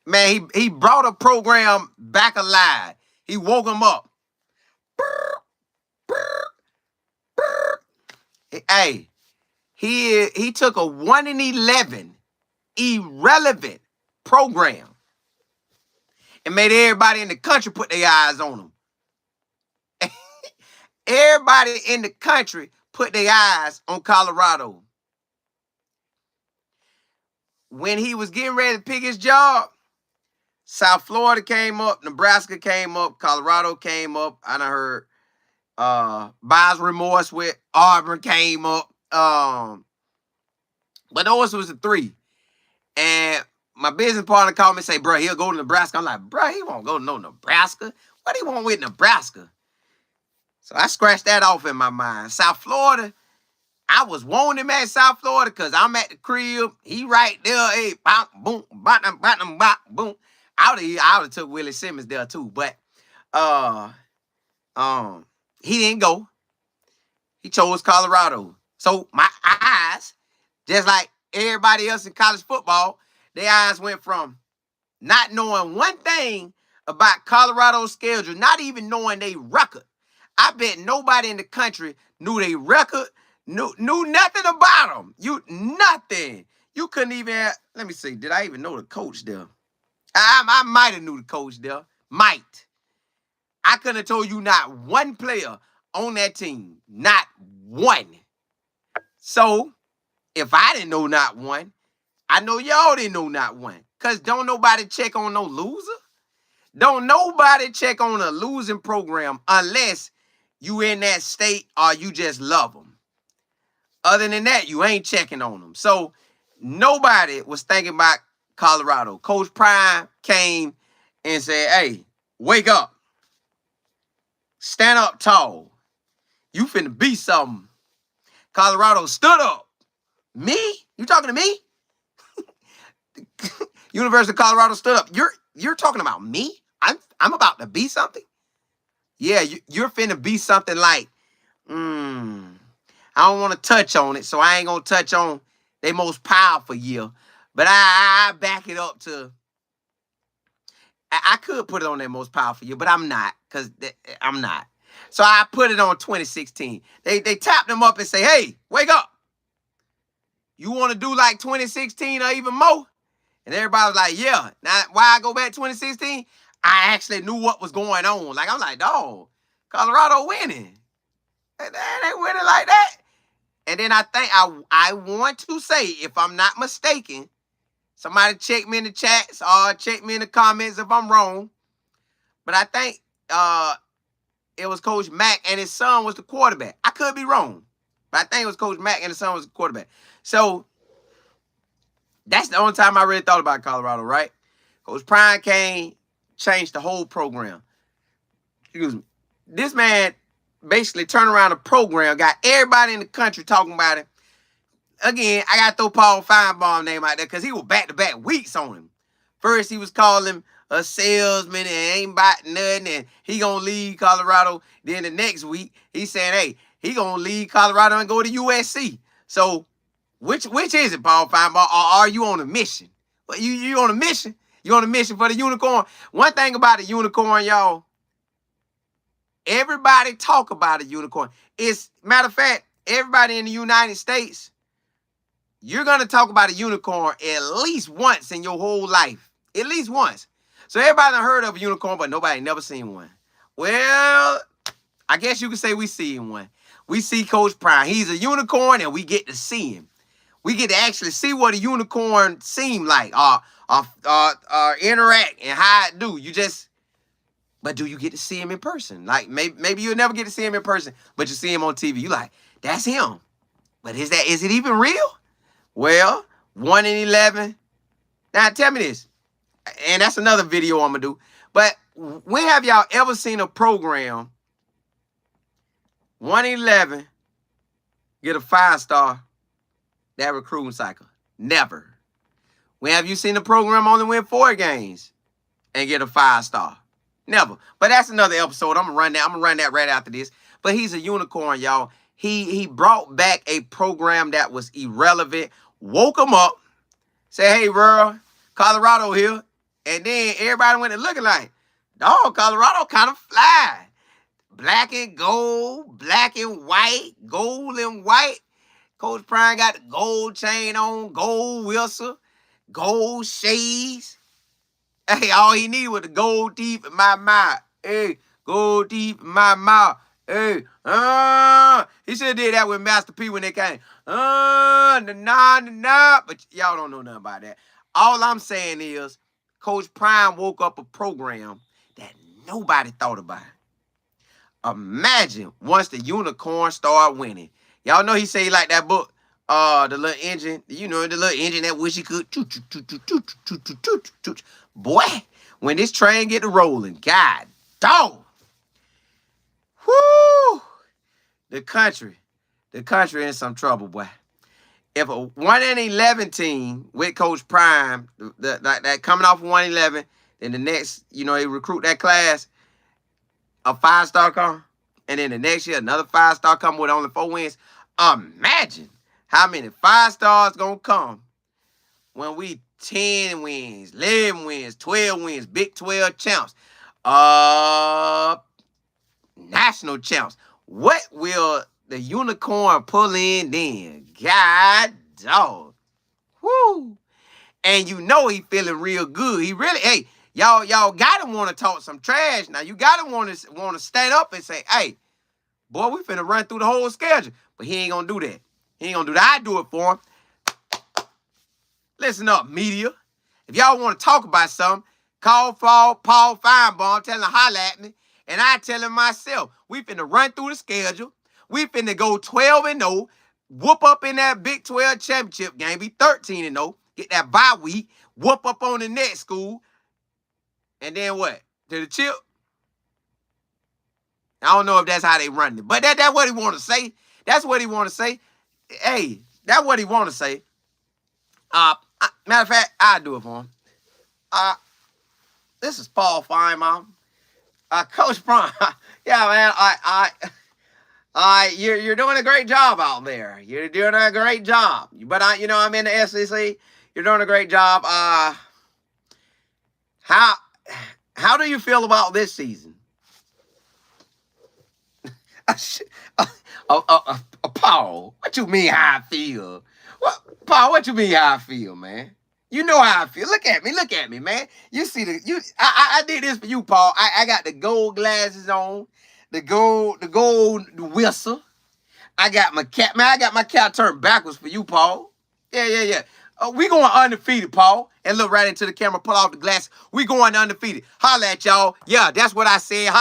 Man, he brought a program back alive. He woke him up. Hey, he took a 1-in-11 irrelevant program and made everybody in the country put their eyes on him. Everybody in the country put their eyes on Colorado. When he was getting ready to pick his job, South Florida came up, Nebraska came up, Colorado came up. I done heard Buyer's Remorse with Auburn came up. But those was the three. And my business partner called me and say, bro, he'll go to Nebraska. I'm like, bro, he won't go to no Nebraska. What he want with Nebraska? So I scratched that off in my mind. South Florida, I was wanting him at South Florida because I'm at the crib. He right there. Hey, bop, boom, bottom, bottom, bop, boom. I would have took Willie Simmons there too. But he didn't go. He chose Colorado. So my eyes, just like everybody else in college football, their eyes went from not knowing one thing about Colorado's schedule, not even knowing their record. I bet nobody in the country knew their record, knew nothing about them. Nothing. You couldn't even let me see. Did I even know the coach there? I might have knew the coach there. Might. I couldn't have told you not one player on that team. Not one. So, if I didn't know not one, I know y'all didn't know not one. Because don't nobody check on no loser. Don't nobody check on a losing program unless you in that state or you just love them. Other than that, you ain't checking on them. So, nobody was thinking about Colorado. Coach Prime came and said, hey, wake up. Stand up tall. You finna be something. Colorado stood up. Me? You talking to me? University of Colorado stood up. You're talking about me? I'm about to be something? Yeah, you're finna be something like, I don't want to touch on it, so I ain't gonna touch on their most powerful year. But I back it up to, I could put it on their most powerful year, but I'm not, because I'm not. So I put it on 2016. They tapped them up and say, hey, wake up. You want to do like 2016 or even more? And everybody was like, yeah. Now, why I go back 2016? I actually knew what was going on. Like, I'm like, dog, Colorado winning. They winning like that. And then I think I want to say, if I'm not mistaken, somebody check me in the chats or check me in the comments if I'm wrong. But I think it was Coach Mack and his son was the quarterback. I could be wrong. But I think it was Coach Mack and his son was the quarterback. So that's the only time I really thought about Colorado, right? Coach Prime came, changed the whole program. Excuse me. This man basically turned around the program, got everybody in the country talking about it. Again, I got to throw Paul Feinbaum name out there because he was back-to-back weeks on him. First, he was calling him a salesman and ain't about nothing, and he going to leave Colorado. Then the next week, he saying, hey, he going to leave Colorado and go to USC. So, which is it, Paul Feinbaum, or are you on a mission? Well, you on a mission? You on a mission for the unicorn? One thing about the unicorn, y'all, everybody talk about a unicorn. Matter of fact, everybody in the United States, you're going to talk about a unicorn at least once in your whole life. At least once. So everybody done heard of a unicorn, but nobody never seen one. Well, I guess you could say we seen one. We see Coach Prime. He's a unicorn, and we get to see him. We get to actually see what a unicorn seem like, or interact and how it do. But do you get to see him in person? Like maybe you'll never get to see him in person, but you see him on TV. You like, that's him. But is it even real? Well, 1-in-11. Now tell me this, and that's another video I'm gonna do. But when have y'all ever seen a program 1-in-11 get a 5-star that recruiting cycle? Never. When have you seen a program only win 4 games and get a 5-star? Never. But that's another episode. I'm gonna run that right after this. But he's a unicorn, y'all. He brought back a program that was irrelevant, woke him up, said, hey, bro, Colorado here. And then everybody went to looking like, dog, Colorado kind of fly. Black and gold, black and white, gold and white. Coach Prime got the gold chain on, gold whistle, gold shades. Hey, all he needed was the gold teeth in my mouth. Hey, gold teeth in my mouth. Hey, he should have did that with Master P when they came. Nah. But y'all don't know nothing about that. All I'm saying is, Coach Prime woke up a program that nobody thought about. Imagine once the unicorn start winning. Y'all know he say he like that book, the little engine, you know, the little engine that wish he could. Boy, when this train get to rolling, God dog. Whoo! The country in some trouble, boy. If a 1-11 team with Coach Prime, that coming off of 1-11, then the next, you know, they recruit that class, a 5-star come, and then the next year another 5-star come with only 4 wins. Imagine how many 5-stars gonna come when we 10 wins, 11 wins, 12 wins, Big 12 champs, national champs. What will the unicorn pull in then? God dog. Whoo. And you know he feeling real good. He really, hey, y'all gotta want to talk some trash now. You gotta want to stand up and say, hey, boy, we finna run through the whole schedule. But he ain't gonna do that. He ain't gonna do that. I do it for him. Listen up, media. If y'all want to talk about something, call Paul Feinbaum, tell him to holler at me. And I tell him myself, we finna run through the schedule. We finna go 12-0, whoop up in that Big 12 championship game, be 13-0, get that bye week, whoop up on the next school, and then what? To the chip? I don't know if that's how they run it, but that's what he want to say. That's what he want to say. Hey, that's what he want to say. Matter of fact, I'll do it for him. This is Paul Feinbaum. Coach Prime. Yeah, man, you're doing a great job out there. You're doing a great job. But I'm in the SEC. You're doing a great job. How do you feel about this season? Paul, what you mean how I feel? Paul, what you mean how I feel, man? You know how I feel. Look at me, man. You see I did this for you, Paul. I got the gold glasses on, the gold whistle. I got my cap, man. I got my cap turned backwards for you, Paul. Yeah. We going undefeated, Paul. And look right into the camera, pull off the glass. We going undefeated. Holla at y'all. Yeah, that's what I said.